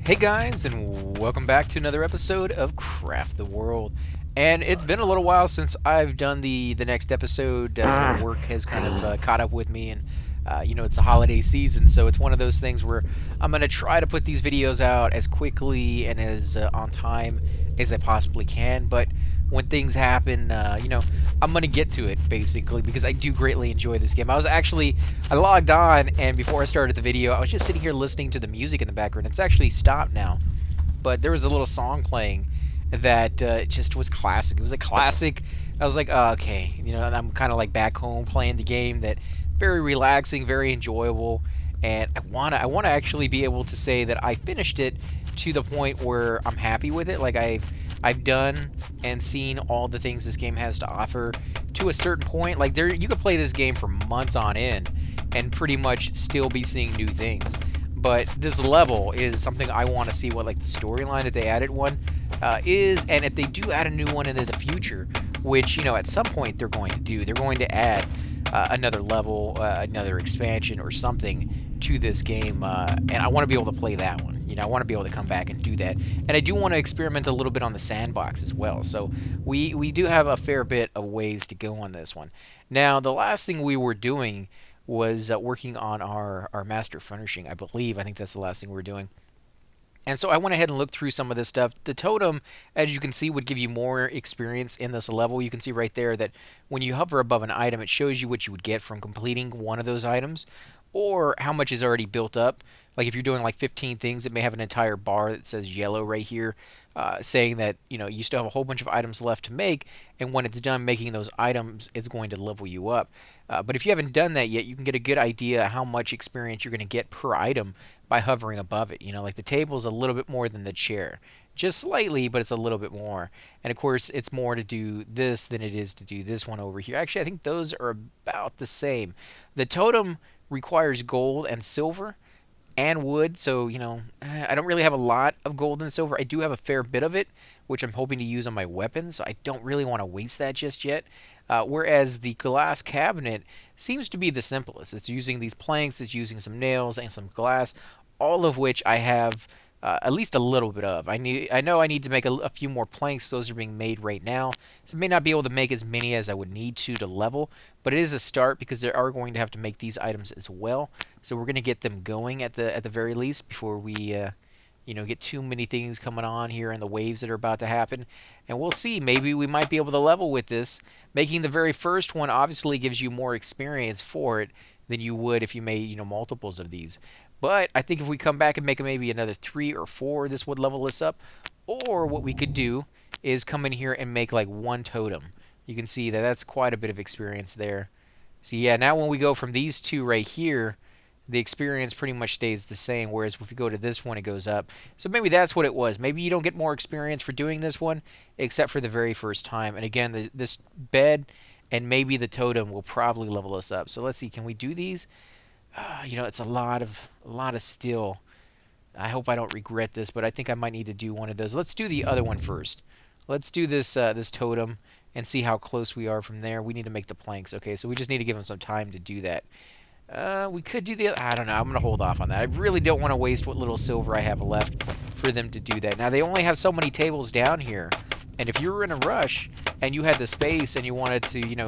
Hey guys, and welcome back to another episode of Craft the World. And it's been a little while since I've done the next episode. Work has kind of caught up with me, and it's a holiday season, so it's one of those things where I'm gonna try to put these videos out as quickly and as on time as I possibly can. But when things happen, I'm gonna get to it basically because I do greatly enjoy this game. I logged on, and before I started the video, I was just sitting here listening to the music in the background. It's actually stopped now, but there was a little song playing that just was classic. It was a classic. I was like, oh, okay, and I'm kind of like back home playing the game. That very relaxing, very enjoyable, and I wanna actually be able to say that I finished it to the point where I'm happy with it. Like I've done and seen all the things this game has to offer to a certain point. Like you could play this game for months on end and pretty much still be seeing new things. But this level is something I want to see what like the storyline, if they added one, is, and if they do add a new one into the future, which at some point they're going to do. They're going to add another level, another expansion or something to this game, and I want to be able to play that one. I want to be able to come back and do that, and I do want to experiment a little bit on the sandbox as well. So we do have a fair bit of ways to go on this one. Now, the last thing we were doing was working on our master furnishing. I think that's the last thing we were doing. And so I went ahead and looked through some of this stuff. The totem, as you can see, would give you more experience in this level. You can see right there that when you hover above an item, it shows you what you would get from completing one of those items, or how much is already built up. Like if you're doing like 15 things, it may have an entire bar that says yellow right here, saying that you still have a whole bunch of items left to make, and when it's done making those items, it's going to level you up. But if you haven't done that yet, you can get a good idea how much experience you're going to get per item by hovering above it. Like the table's a little bit more than the chair. Just slightly, but it's a little bit more. And of course, it's more to do this than it is to do this one over here. Actually, I think those are about the same. The totem requires gold and silver and wood, so I don't really have a lot of gold and silver. I do have a fair bit of it, which I'm hoping to use on my weapons, so I don't really want to waste that just yet. Whereas the glass cabinet seems to be the simplest. It's using these planks, it's using some nails and some glass, all of which I have at least a little bit of. I know I need to make a few more planks. Those are being made right now, so I may not be able to make as many as I would need to level, but it is a start because they are going to have to make these items as well. So we're going to get them going at the very least before we get too many things coming on here and the waves that are about to happen. And we'll see. Maybe we might be able to level with this. Making the very first one obviously gives you more experience for it than you would if you made multiples of these. But I think if we come back and make maybe another 3 or 4, this would level us up. Or what we could do is come in here and make like one totem. You can see that that's quite a bit of experience there. So yeah, now when we go from these two right here, the experience pretty much stays the same, whereas if we go to this one, it goes up. So maybe that's what it was. Maybe you don't get more experience for doing this one, except for the very first time. And again, this bed and maybe the totem will probably level us up. So let's see, can we do these? It's a lot of steel. I hope I don't regret this, but I think I might need to do one of those. Let's do the other one first. Let's do this totem and see how close we are from there. We need to make the planks. Okay, so we just need to give them some time to do that. We could do the... I don't know. I'm going to hold off on that. I really don't want to waste what little silver I have left for them to do that. Now, they only have so many tables down here. And if you were in a rush and you had the space and you wanted to,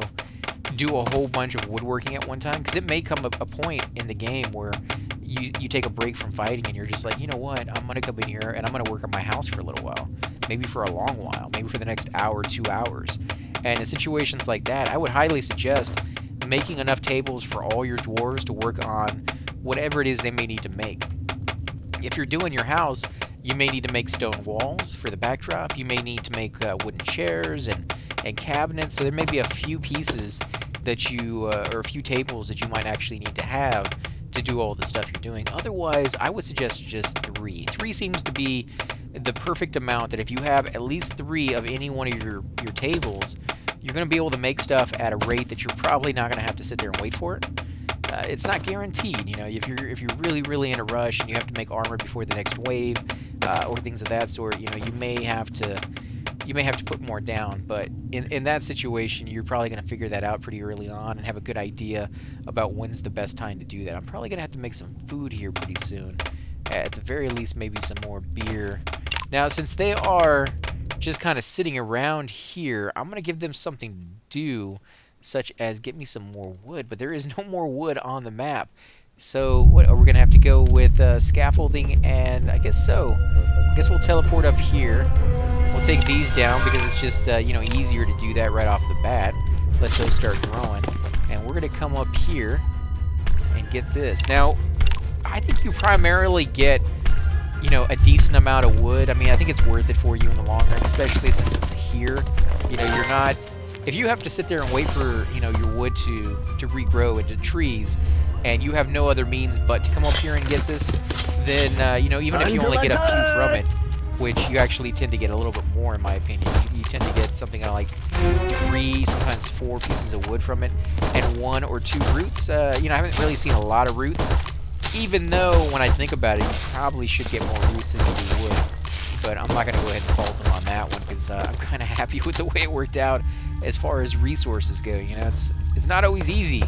do a whole bunch of woodworking at one time, because it may come a point in the game where you take a break from fighting and you're just like, you know what, I'm going to come in here and I'm going to work on my house for a little while. Maybe for a long while. Maybe for the next hour, 2 hours. And in situations like that, I would highly suggest making enough tables for all your dwarves to work on whatever it is they may need to make. If you're doing your house, you may need to make stone walls for the backdrop. You may need to make wooden chairs and cabinets. So there may be a few pieces that or a few tables that you might actually need to have to do all the stuff you're doing. Otherwise, I would suggest just 3. 3 seems to be the perfect amount, that if you have at least 3 of any one of your tables, you're going to be able to make stuff at a rate that you're probably not going to have to sit there and wait for it. It's not guaranteed. If you're really in a rush and you have to make armor before the next wave, or things of that sort, you may have to put more down. But in that situation, you're probably going to figure that out pretty early on and have a good idea about when's the best time to do that. I'm probably going to have to make some food here pretty soon. At the very least, maybe some more beer. Now, since they are just kind of sitting around here, I'm going to give them something to do, such as get me some more wood. But there is no more wood on the map. So what we're going to have to go with scaffolding, and I guess so. I guess we'll teleport up here. We'll take these down because it's just easier to do that right off the bat. Let those start growing. And we're going to come up here and get this. Now, I think you primarily get, a decent amount of wood. I mean, I think it's worth it for you in the long run, especially since it's here. You're not... If you have to sit there and wait for, your wood to regrow into trees, and you have no other means but to come up here and get this, then, even if you only get a few from it, which you actually tend to get a little bit more, in my opinion. You tend to get something like 3, sometimes 4 pieces of wood from it, and 1 or 2 roots. I haven't really seen a lot of roots, even though when I think about it, you probably should get more roots than you do wood. But I'm not going to go ahead and fault them on that one, because I'm kind of happy with the way it worked out as far as resources go. It's not always easy.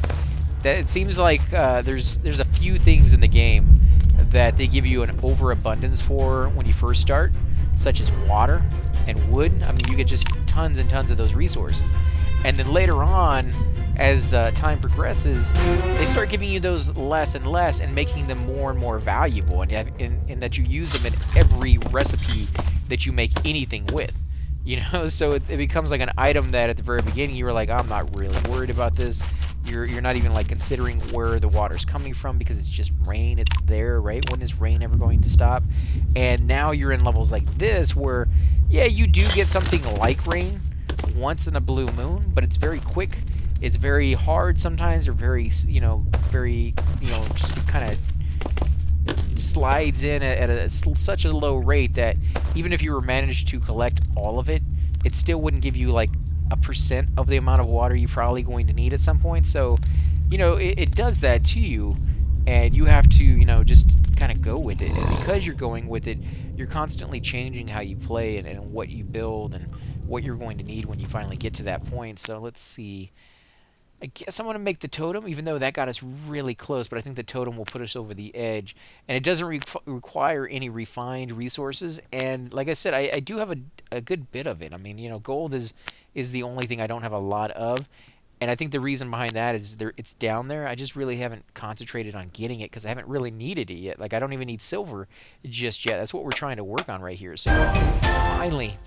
That it seems like there's a few things in the game that they give you an overabundance for when you first start, such as water and wood. I mean, you get just tons and tons of those resources. And then later on, as time progresses, they start giving you those less and less and making them more and more valuable, and that you use them in every recipe that you make anything with. So it becomes like an item that at the very beginning you were like, I'm not really worried about this. You're not even like considering where the water's coming from because it's just rain. It's there, right? When is rain ever going to stop? And now you're in levels like this where, yeah, you do get something like rain once in a blue moon, but it's very quick. It's very hard sometimes, or very, just kind of slides in at such a low rate that even if you were managed to collect all of it, it still wouldn't give you like a percent of the amount of water you're probably going to need at some point. So, it does that to you, and you have to, just kind of go with it. And because you're going with it, you're constantly changing how you play and what you build and what you're going to need when you finally get to that point. So let's see. I guess I'm going to make the totem, even though that got us really close, but I think the totem will put us over the edge. And it doesn't require any refined resources. And like I said, I do have a good bit of it. I mean, gold is the only thing I don't have a lot of. And I think the reason behind that is it's down there. I just really haven't concentrated on getting it because I haven't really needed it yet. Like, I don't even need silver just yet. That's what we're trying to work on right here. So finally,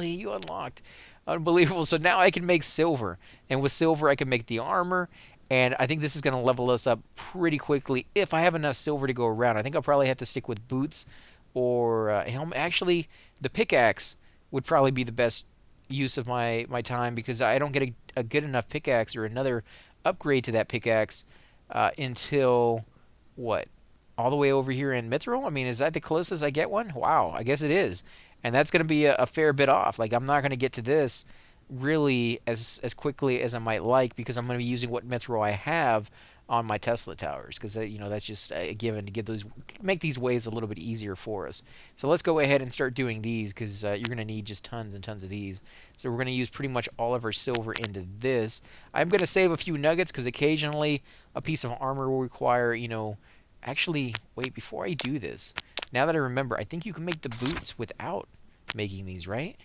you unlocked. Unbelievable. So now I can make silver. And with silver, I can make the armor. And I think this is going to level us up pretty quickly if I have enough silver to go around. I think I'll probably have to stick with boots or helmet. Actually, the pickaxe would probably be the best use of my time because I don't get a good enough pickaxe or another upgrade to that pickaxe until, what, all the way over here in Mithril? I mean, is that the closest I get one? Wow, I guess it is. And that's going to be a fair bit off. Like, I'm not going to get to this really as quickly as I might like because I'm going to be using what Mithril I have on my Tesla towers because that's just a given to make these ways a little bit easier for us. So let's go ahead and start doing these because you're going to need just tons and tons of these. So we're going to use pretty much all of our silver into this. I'm going to save a few nuggets because occasionally a piece of armor will require, actually, wait, before I do this, now that I remember, I think you can make the boots without making these, right?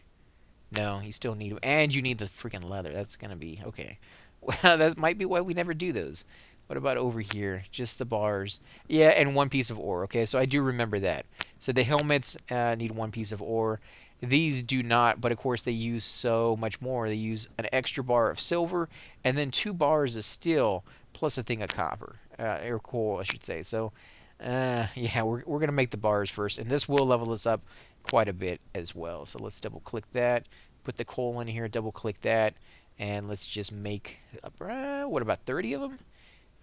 No, you still need them. And you need the freaking leather. That's going to be, okay. Well, that might be why we never do those. What about over here? Just the bars. Yeah, and 1 piece of ore. Okay, so I do remember that. So the helmets need 1 piece of ore. These do not, but of course they use so much more. They use an extra bar of silver and then 2 bars of steel plus a thing of copper. Or coal, I should say. So, yeah, we're going to make the bars first. And this will level us up quite a bit as well. So let's double-click that. Put the coal in here, double-click that. And let's just make, what about 30 of them?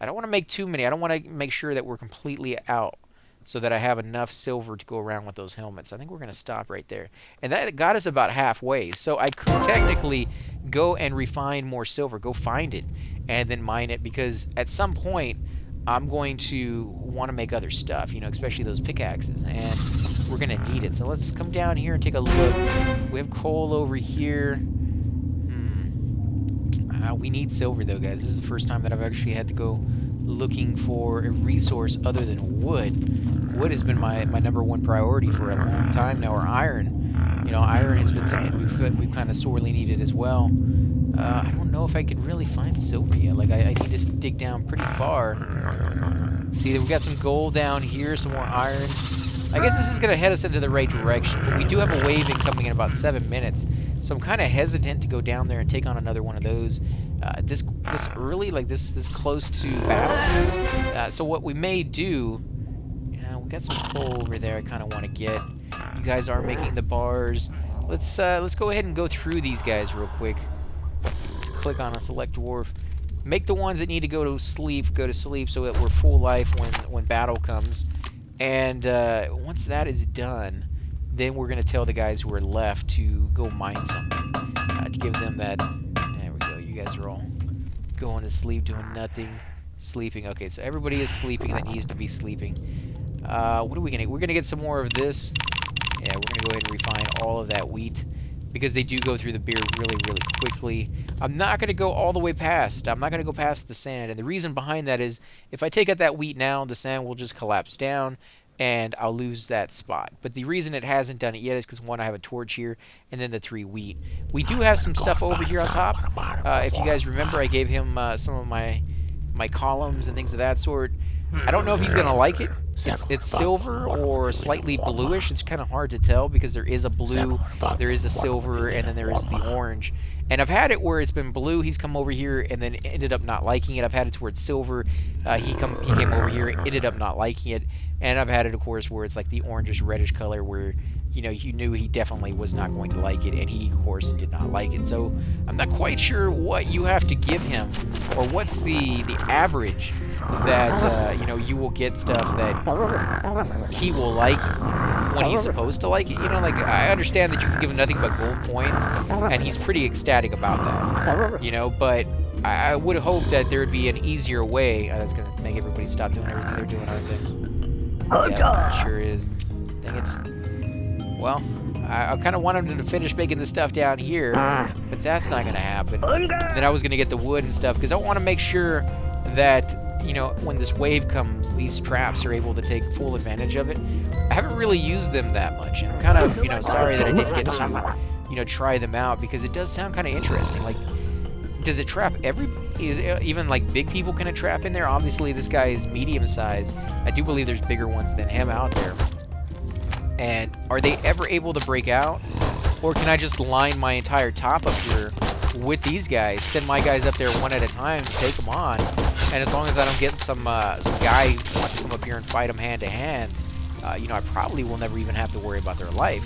I don't want to make too many. I don't want to make sure that we're completely out so that I have enough silver to go around with those helmets. I think we're going to stop right there. And that got us about halfway. So I could technically go and refine more silver, go find it, and then mine it because at some point I'm going to want to make other stuff, especially those pickaxes, and we're going to need it. So let's come down here and take a look. We have coal over here. We need silver, though, guys. This is the first time that I've actually had to go looking for a resource other than wood. wood has been my number one priority for a long time now, or iron. You know, iron has been something we've kind of sorely needed as well. I don't know if I could really find silver yet. Like, I need to dig down pretty far. See, we got some gold down here, some more iron. I guess this is going to head us into the right direction, but we do have a wave incoming in about 7 minutes, so I'm kind of hesitant to go down there and take on another one of those this early, like this close to battle. So what we may do, we got some coal over there I kind of want to get. You guys are making the bars. Let's go ahead and go through these guys real quick. Let's click on a select dwarf. Make the ones that need to go to sleep so that we're full life when battle comes. And once that is done, then we're going to tell the guys who are left to go mine something. To give them that... There we go. You guys are all going to sleep, doing nothing, sleeping. Okay, so everybody is sleeping that needs to be sleeping. What are we going to... We're going to get some more of this. Yeah, we're going to go ahead and refine all of that wheat, because they do go through the beer really, really quickly. I'm not going to go all the way past. I'm not going to go past the sand. And the reason behind that is if I take out that wheat now, the sand will just collapse down and I'll lose that spot. But the reason it hasn't done it yet is because, one, I have a torch here, and then the 3 wheat. We do have some stuff over here on top. If you guys remember, I gave him some of my columns and things of that sort. I don't know if he's going to like it. It's silver or slightly bluish. It's kind of hard to tell because there is a blue, there is a silver, and then there is the orange. And I've had it where it's been blue, he's come over here and then ended up not liking it. I've had it to where it's silver, he came over here, ended up not liking it. And I've had it, of course, where it's like the orangish reddish color where, you know, you knew he definitely was not going to like it, and he, of course, did not like it. So I'm not quite sure what you have to give him, or what's the average that, you know, you will get stuff that he will like when he's supposed to like it. You know, like, I understand that you can give him nothing but gold points, and he's pretty ecstatic about that, you know, but I would hope that there would be an easier way. That's going to make everybody stop doing everything they're doing, aren't they? Yeah, it sure is. Dang it. Well, I kind of wanted him to finish making the stuff down here, but that's not going to happen. Then I was going to get the wood and stuff, because I want to make sure that, you know, when this wave comes, these traps are able to take full advantage of it. I haven't really used them that much, and I'm kind of, you know, sorry that I didn't get to, you know, try them out, because it does sound kind of interesting. Like, does it trap everybody? Is even like big people can it trap in there? Obviously, this guy is medium size. I do believe there's bigger ones than him out there. And are they ever able to break out? Or can I just line my entire top up here with these guys, send my guys up there one at a time, take them on, and as long as I don't get some guy who wants to come up here and fight them hand to hand, you know, I probably will never even have to worry about their life.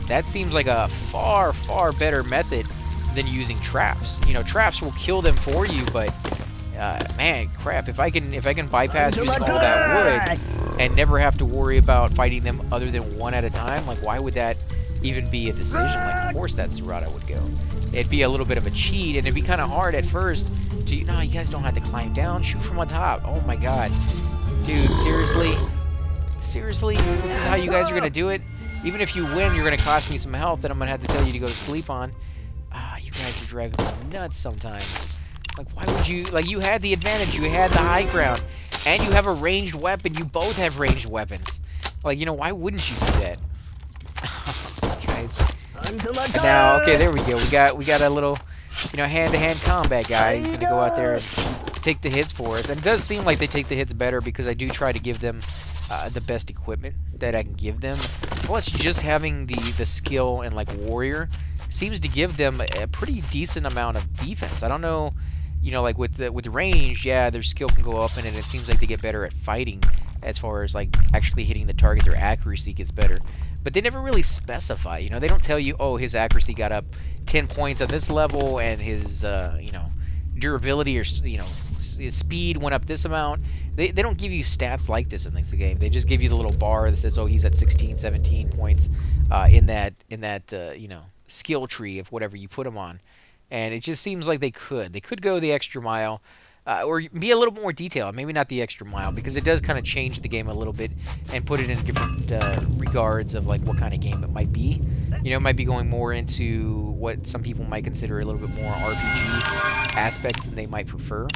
That seems like a far, far better method than using traps. You know, traps will kill them for you, but man, crap, if I can bypass using all that wood and never have to worry about fighting them other than one at a time, like, why would that even be a decision? Like, of course that's the route I would go. It'd be a little bit of a cheat, and it'd be kind of hard at first to, you know, you guys don't have to climb down, shoot from on top. Oh my god. Dude, seriously? Seriously? This is how you guys are gonna do it? Even if you win, you're gonna cost me some health that I'm gonna have to tell you to go to sleep on. You guys are driving me nuts sometimes. Like, why would you... Like, you had the advantage. You had the high ground. And you have a ranged weapon. You both have ranged weapons. Like, you know, why wouldn't you do that? Guys. Now, okay, there we go. We got a little, you know, hand-to-hand combat guy. He's going to go out there and take the hits for us. And it does seem like they take the hits better because I do try to give them the best equipment that I can give them. Plus, just having the skill and, like, warrior seems to give them a pretty decent amount of defense. I don't know, you know, like with the range, yeah, their skill can go up, and it seems like they get better at fighting as far as, like, actually hitting the target. Their accuracy gets better. But they never really specify, you know, they don't tell you, oh, his accuracy got up 10 points on this level, and his, you know, durability or, you know, his speed went up this amount. They don't give you stats like this in this game. They just give you the little bar that says, oh, he's at 16, 17 points in that you know, skill tree of whatever you put him on. And it just seems like they could go the extra mile, or be a little more detailed. Maybe not the extra mile, because it does kind of change the game a little bit and put it in different regards of, like, what kind of game it might be. You know, it might be going more into what some people might consider a little bit more RPG aspects than they might prefer.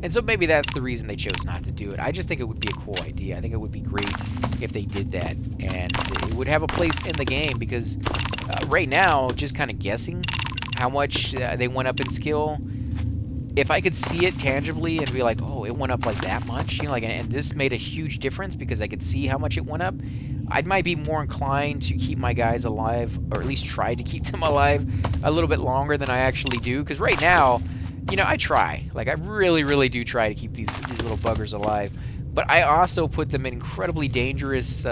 And so maybe that's the reason they chose not to do it. I just think it would be a cool idea. I think it would be great if they did that. And it would have a place in the game because right now, just kind of guessing how much they went up in skill, if I could see it tangibly and be like, oh, it went up like that much, you know, like, and this made a huge difference because I could see how much it went up, I might be more inclined to keep my guys alive, or at least try to keep them alive a little bit longer than I actually do. Because right now, you know, I try. Like, I really, really do try to keep these little buggers alive. But I also put them in incredibly dangerous,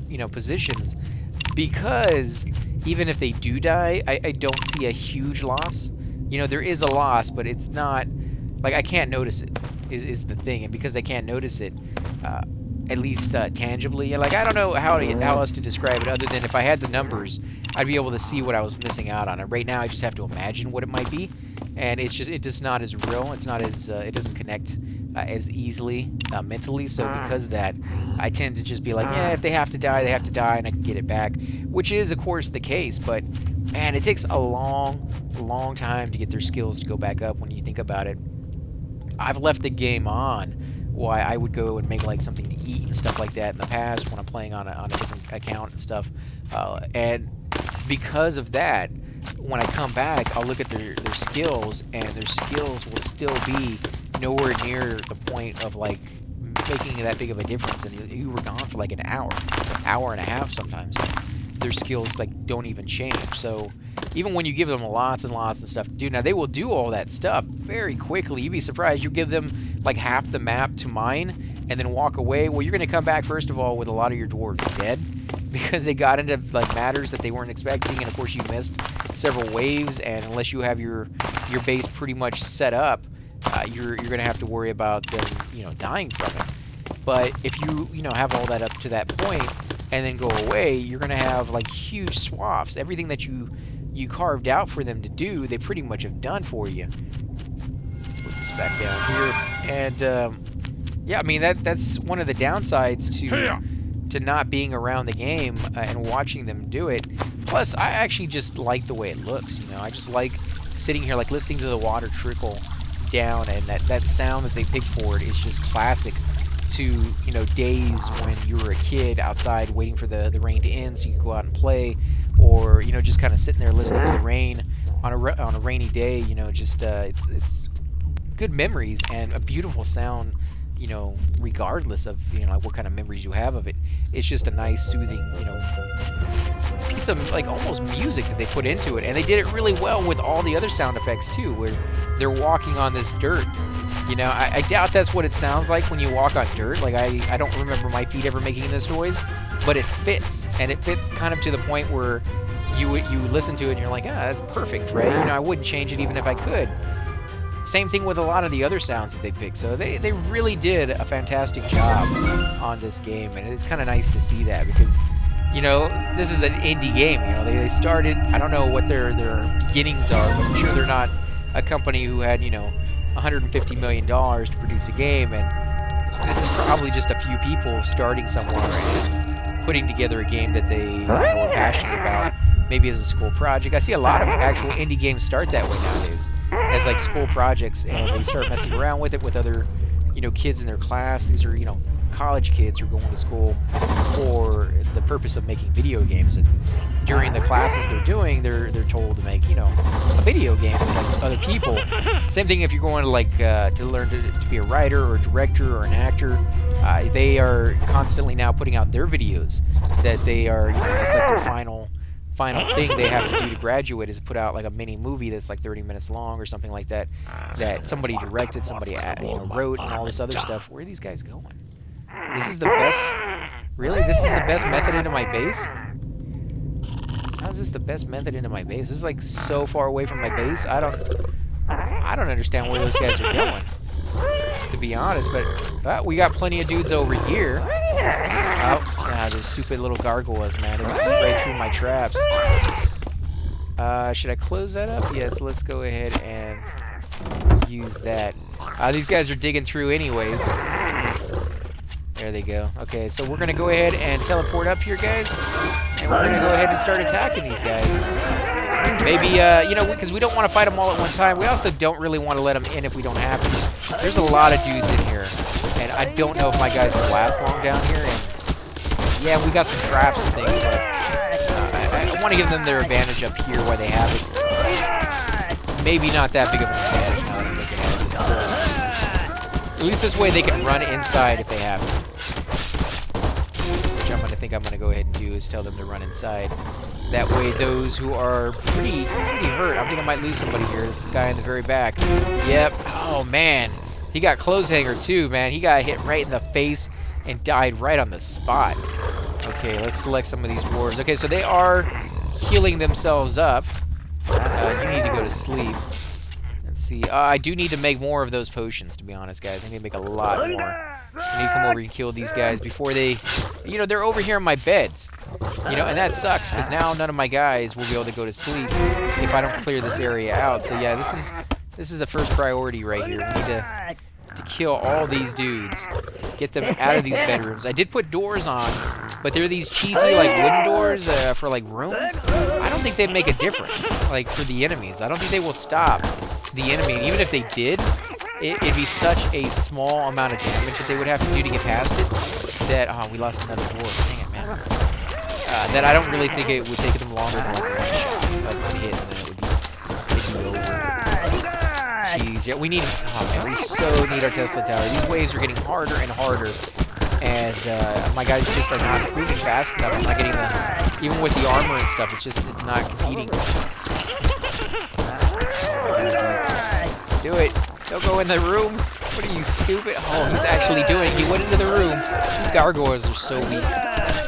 you know, positions because even if they do die, I don't see a huge loss. You know, there is a loss, but it's not, like, I can't notice it, is the thing. And because I can't notice it, at least tangibly, like, I don't know how else to describe it other than if I had the numbers, I'd be able to see what I was missing out on. And right now, I just have to imagine what it might be. And it's just not as real. It's not as, it doesn't connect as easily mentally. So because of that, I tend to just be like, yeah, if they have to die, they have to die, and I can get it back. Which is, of course, the case. But, man, it takes a long time to get their skills to go back up when you think about it. I've left the game on why I would go and make like something to eat and stuff like that in the past when I'm playing on a different account and stuff. And because of that, when I come back, I'll look at their skills, and their skills will still be nowhere near the point of like making that big of a difference. And you were gone for like an hour and a half sometimes. Their skills like don't even change. So even when you give them lots and lots of stuff to do, now they will do all that stuff very quickly. You'd be surprised. You give them like half the map to mine and then walk away. Well, you're going to come back first of all with a lot of your dwarves dead because they got into like matters that they weren't expecting, and of course you missed several waves. And unless you have your base pretty much set up, you're going to have to worry about them, you know, dying from it. But if you know have all that up to that point and then go away, you're going to have like huge swaths. Everything that you carved out for them to do, they pretty much have done for you. Let's put this back down here. And yeah, I mean that's one of the downsides to not being around the game and watching them do it. Plus, I actually just like the way it looks. You know, I just like sitting here, like listening to the water trickle down, and that sound that they picked for it is just classic to, you know, days when you were a kid outside waiting for the rain to end so you could go out and play, or, you know, just kind of sitting there listening to the rain on a rainy day. You know, just it's good memories and a beautiful sound, you know, regardless of, you know, what kind of memories you have of it. It's just a nice, soothing, you know, piece of like almost music that they put into it. And they did it really well with all the other sound effects too, where they're walking on this dirt. You know, I doubt that's what it sounds like when you walk on dirt. Like, I don't remember my feet ever making this noise, but it fits. And it fits kind of to the point where you listen to it and you're like, ah, that's perfect, right? You know, I wouldn't change it even if I could. Same thing with a lot of the other sounds that they picked. So they really did a fantastic job on this game. And it's kind of nice to see that because, you know, this is an indie game. You know, they started, I don't know what their beginnings are, but I'm sure they're not a company who had, you know, $150 million to produce a game, and this is probably just a few people starting somewhere and putting together a game that they are passionate about, maybe as a school project. I see a lot of actual indie games start that way nowadays, as like school projects, and they start messing around with it with other, you know, kids in their class. These are, you know, college kids who are going to school for the purpose of making video games, and during the classes they're doing, they're told to make, you know, a video game with like other people. Same thing if you're going to like to learn to be a writer or a director or an actor. They are constantly now putting out their videos that they are, you know, it's like their final thing they have to do to graduate is put out like a mini movie that's like 30 minutes long or something like that, that somebody directed, somebody, you know, wrote, and all this other stuff. Where are these guys going? This is the best. Really? This is the best method into my base? How is this the best method into my base? This is like so far away from my base. I don't understand where those guys are going, to be honest. But we got plenty of dudes over here. Oh, those stupid little gargoyles, man. They're gonna break through my traps. Should I close that up? Yes, let's go ahead and use that. These guys are digging through anyways. There they go. Okay, so we're gonna go ahead and teleport up here, guys, and we're gonna go ahead and start attacking these guys. Maybe, you know, because we don't want to fight them all at one time. We also don't really want to let them in if we don't have to. There's a lot of dudes in here, and I don't know if my guys will last long down here. And yeah, we got some traps and things, but I want to give them their advantage up here while they have it. Maybe not that big of an advantage now that I'm looking at it. But still, at least this way they can run inside if they have to. Which I'm going to go ahead and do is tell them to run inside. That way those who are pretty hurt, I think I might lose somebody here. This guy in the very back. Yep. Oh, man. He got clothes hanger, too, man. He got hit right in the face and died right on the spot. Okay, let's select some of these dwarves. Okay, so they are healing themselves up. You need to go to sleep. Let's see. I do need to make more of those potions, to be honest, guys. I need to make a lot more. I need to come over and kill these guys before they... You know, they're over here in my beds. You know, and that sucks, because now none of my guys will be able to go to sleep if I don't clear this area out. So, yeah, this is the first priority right here. We need to kill all these dudes. Get them out of these bedrooms. I did put doors on, but they're these cheesy, like, wooden doors for, like, rooms. I don't think they'd make a difference, like, for the enemies. I don't think they will stop the enemy. And even if they did, it'd be such a small amount of damage that they would have to do to get past it that... Oh, we lost another dwarf. Dang it, man. That I don't really think it would take them longer than, like, one shot, like, one hit, and then it would be taking over. Jeez, yeah, we need... Oh, man, we so need our Tesla Tower. These waves are getting harder and harder. And my guys just are not moving fast enough. I'm not getting the... Even with the armor and stuff, it's not competing. Do it. Don't go in the room. What are you, stupid? Oh, he's actually doing it. He went into the room. These gargoyles are so weak.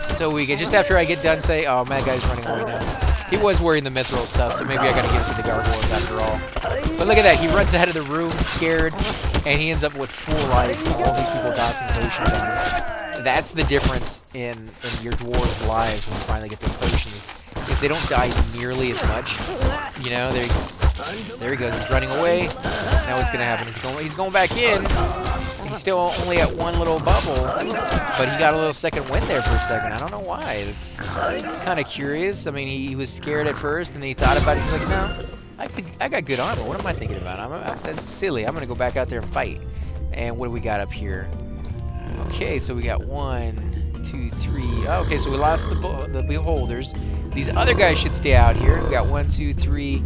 So weak. And just after I get done say, oh, man, guy's running away now. He was wearing the mithril stuff, so maybe I gotta give it to the gargoyles after all. But look at that. He runs out of the room, scared, and he ends up with full life. All these people tossing potions on him. That's the difference in your dwarves' lives when you finally get those potions, is they don't die nearly as much. You know, there he goes. He's running away. Now what's gonna happen? He's going back in. He's still only at one little bubble, but he got a little second wind there for a second. I don't know why. It's kind of curious. I mean, he was scared at first, and then he thought about it. He's like, no, I got good armor. What am I thinking about? That's silly. I'm gonna go back out there and fight. And what do we got up here? Okay, so we got 1, 2, 3. Oh, okay, so we lost the beholders. These other guys should stay out here. We got 1, 2, 3,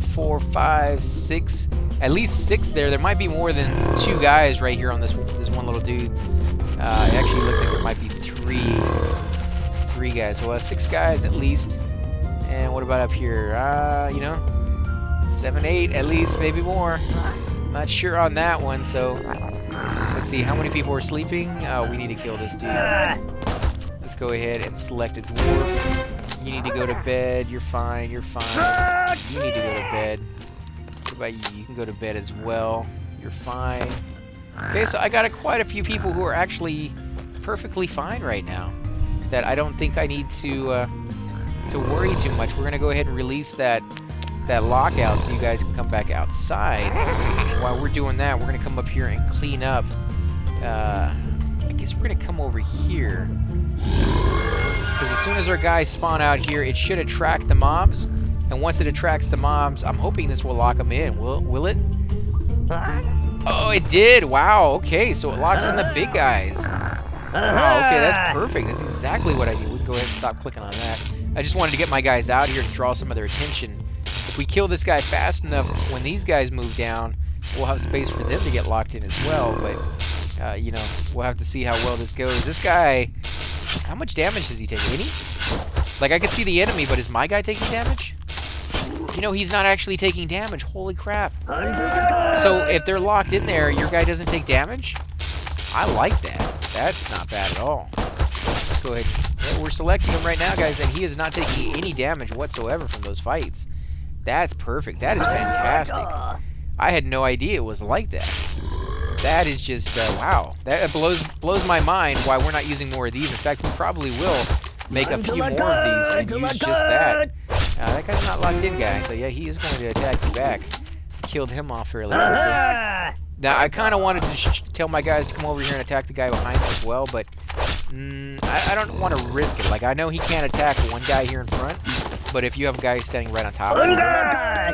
4, 5, 6. At least 6 there. There might be more than 2 guys right here on this one little dude. It actually looks like there might be 3 guys. Well, 6 guys at least. And what about up here? You know, 7, 8 at least, maybe more. Not sure on that one. So let's see how many people are sleeping. Oh, we need to kill this dude. Let's go ahead and select a dwarf. You need to go to bed. You're fine. You're fine. You need to go to bed. What about you? You can go to bed as well. You're fine. Okay, so I got quite a few people who are actually perfectly fine right now. That I don't think I need to worry too much. We're gonna go ahead and release that lockout so you guys can come back outside. While we're doing that, we're gonna come up here and clean up. I guess we're gonna come over here. Because as soon as our guys spawn out here, it should attract the mobs. And once it attracts the mobs, I'm hoping this will lock them in. Will it? Oh, it did. Wow. Okay, so it locks in the big guys. Wow, okay, that's perfect. That's exactly what I need. We can go ahead and stop clicking on that. I just wanted to get my guys out here to draw some of their attention. If we kill this guy fast enough, when these guys move down, we'll have space for them to get locked in as well. But, you know, we'll have to see how well this goes. This guy... How much damage does he take? Any? Like, I could see the enemy, but is my guy taking damage? You know, he's not actually taking damage. Holy crap. So, if they're locked in there, your guy doesn't take damage? I like that. That's not bad at all. Let's go ahead. Yeah, we're selecting him right now, guys, and he is not taking any damage whatsoever from those fights. That's perfect. That is fantastic. I had no idea it was like that. That is just, wow. That blows my mind why we're not using more of these. In fact, we probably will make a few more of these and use just that. That guy's not locked in, guys. So, yeah, he is going to attack you back. Killed him off fairly quickly. Now, I kind of wanted to tell my guys to come over here and attack the guy behind me as well, but I don't want to risk it. Like, I know he can't attack one guy here in front, but if you have guys standing right on top of him,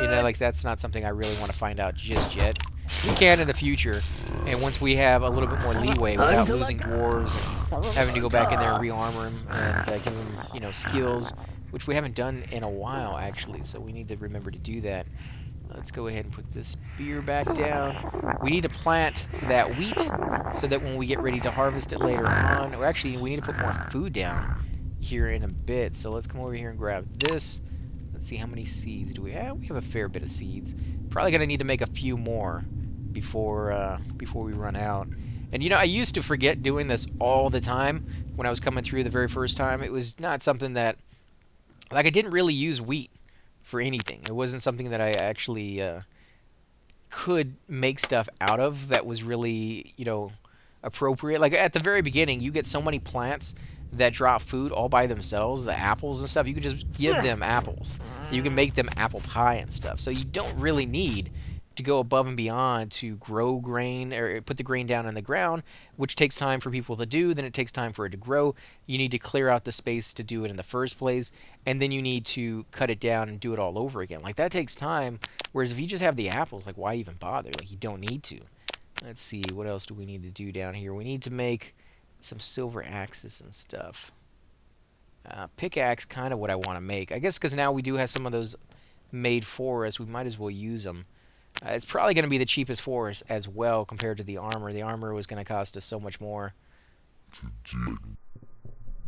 you know, like, that's not something I really want to find out just yet. We can in the future, and once we have a little bit more leeway without losing dwarves and having to go back in there and re-armor him and give him, you know, skills, which we haven't done in a while, actually, so we need to remember to do that. Let's go ahead and put this spear back down. We need to plant that wheat so that when we get ready to harvest it later on, or actually we need to put more food down here in a bit. So let's come over here and grab this. Let's see, how many seeds do we have? We have a fair bit of seeds. Probably going to need to make a few more before we run out. And you know, I used to forget doing this all the time when I was coming through the very first time. It was not something that, like, I didn't really use wheat for anything. It wasn't something that I actually could make stuff out of that was really, you know, appropriate. Like, at the very beginning, you get so many plants that drop food all by themselves, the apples and stuff. You can just give them apples. You can make them apple pie and stuff. So you don't really need to go above and beyond to grow grain or put the grain down on the ground, which takes time for people to do. Then it takes time for it to grow. You need to clear out the space to do it in the first place, and then you need to cut it down and do it all over again. Like, that takes time, whereas if you just have the apples, like, why even bother? Like, you don't need to. Let's see, what else do we need to do down here? We need to make some silver axes and stuff. Pickaxe, kind of what I want to make. I guess because now we do have some of those made for us, we might as well use them. It's probably going to be the cheapest for us as well compared to the armor. The armor was going to cost us so much more.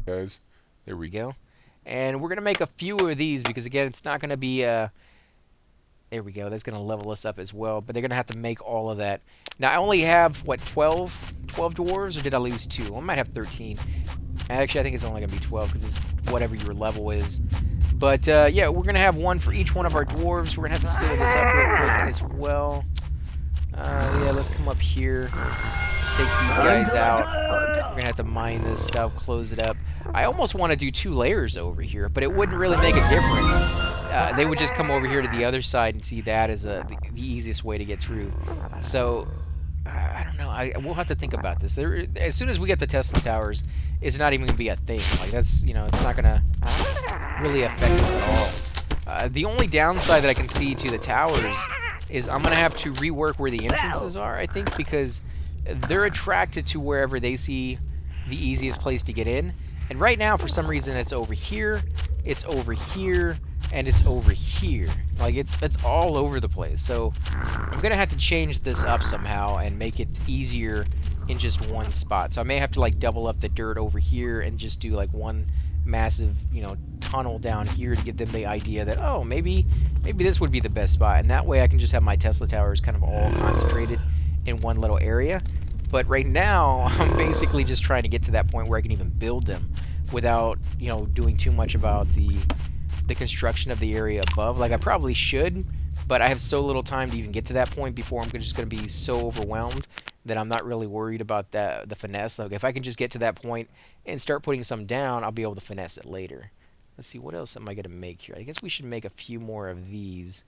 Guys, there we go. And we're going to make a few of these because, again, it's not going to be... there we go. That's going to level us up as well. But they're going to have to make all of that. Now, I only have, what, 12 dwarves? Or did I lose 2? I might have 13. Actually, I think it's only going to be 12 because it's whatever your level is. But, yeah, we're going to have one for each one of our dwarves. We're going to have to seal this up real quick as well. Yeah, let's come up here. Take these guys out. We're going to have to mine this stuff, close it up. I almost want to do 2 layers over here, but it wouldn't really make a difference. They would just come over here to the other side and see that as the easiest way to get through. So, I don't know. We'll have to think about this. As soon as we get the Tesla towers, it's not even going to be a thing. Like, that's, you know, it's not going to really affect us at all. The only downside that I can see to the towers is I'm going to have to rework where the entrances are, I think, because they're attracted to wherever they see the easiest place to get in. And right now, for some reason, it's over here, it's over here, and it's over here. Like, it's all over the place. So I'm going to have to change this up somehow and make it easier in just one spot. So I may have to, like, double up the dirt over here and just do, like, one massive, you know, tunnel down here to give them the idea that, oh, maybe this would be the best spot. And that way I can just have my Tesla towers kind of all concentrated in one little area. But right now, I'm basically just trying to get to that point where I can even build them without, you know, doing too much about the construction of the area above. Like, I probably should, but I have so little time to even get to that point before I'm just going to be so overwhelmed that I'm not really worried about the finesse. Like, if I can just get to that point and start putting some down, I'll be able to finesse it later. Let's see, what else am I going to make here? I guess we should make a few more of these.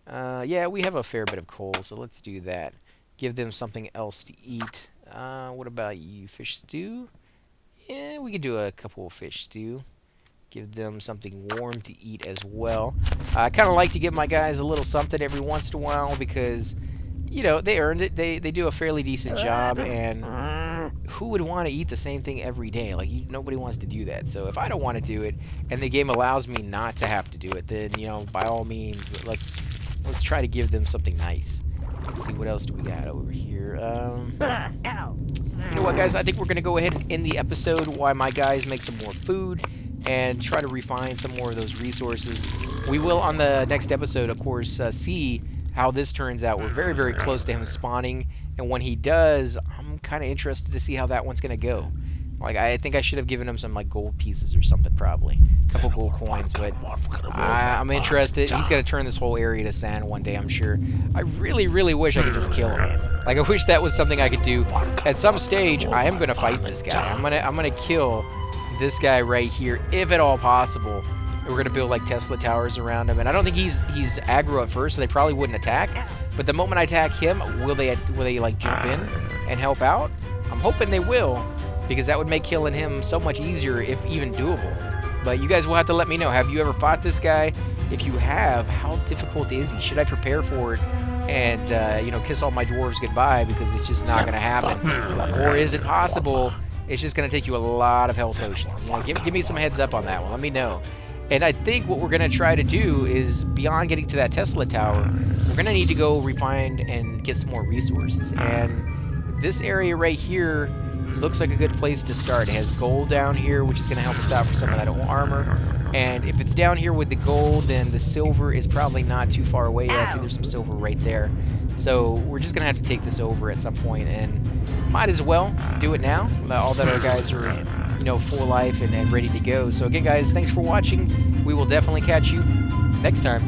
Yeah, we have a fair bit of coal, so let's do that. Give them something else to eat. What about you? Fish stew? Yeah, we could do a couple of fish stew. Give them something warm to eat as well. I kind of like to give my guys a little something every once in a while because, you know, they earned it. They do a fairly decent job, and who would want to eat the same thing every day? Like, nobody wants to do that. So if I don't want to do it, and the game allows me not to have to do it, then, you know, by all means, let's try to give them something nice. Let's see, what else do we got over here? You know what, guys? I think we're going to go ahead and end the episode while my guys make some more food and try to refine some more of those resources. We will, on the next episode, of course, see how this turns out. We're very, very close to him spawning, and when he does, I'm kind of interested to see how that one's going to go. Like, I think I should have given him some, like, gold pieces or something, probably. A couple gold coins, but I'm interested. He's going to turn this whole area to sand one day, I'm sure. I really, really wish I could just kill him. Like, I wish that was something I could do. At some stage, I am going to fight this guy. I'm gonna kill this guy right here, if at all possible. We're gonna build like Tesla towers around him, and I don't think he's aggro at first, so they probably wouldn't attack. But the moment I attack him, will they like jump in and help out? I'm hoping they will, because that would make killing him so much easier, if even doable. But you guys will have to let me know. Have you ever fought this guy? If you have, how difficult is he? Should I prepare for it and you know, kiss all my dwarves goodbye because it's just not gonna happen? Or is it possible? It's just gonna take you a lot of health potions. You know, give me some heads up on that one. Let me know. And I think what we're going to try to do is, beyond getting to that Tesla tower, we're going to need to go refine and get some more resources. And this area right here looks like a good place to start. It has gold down here, which is going to help us out for some of that armor. And if it's down here with the gold, then the silver is probably not too far away. Yeah, see, there's some silver right there. So we're just going to have to take this over at some point, and might as well do it now. All that our guys are, you know, full life and ready to go. So again, guys, thanks for watching. We will definitely catch you next time.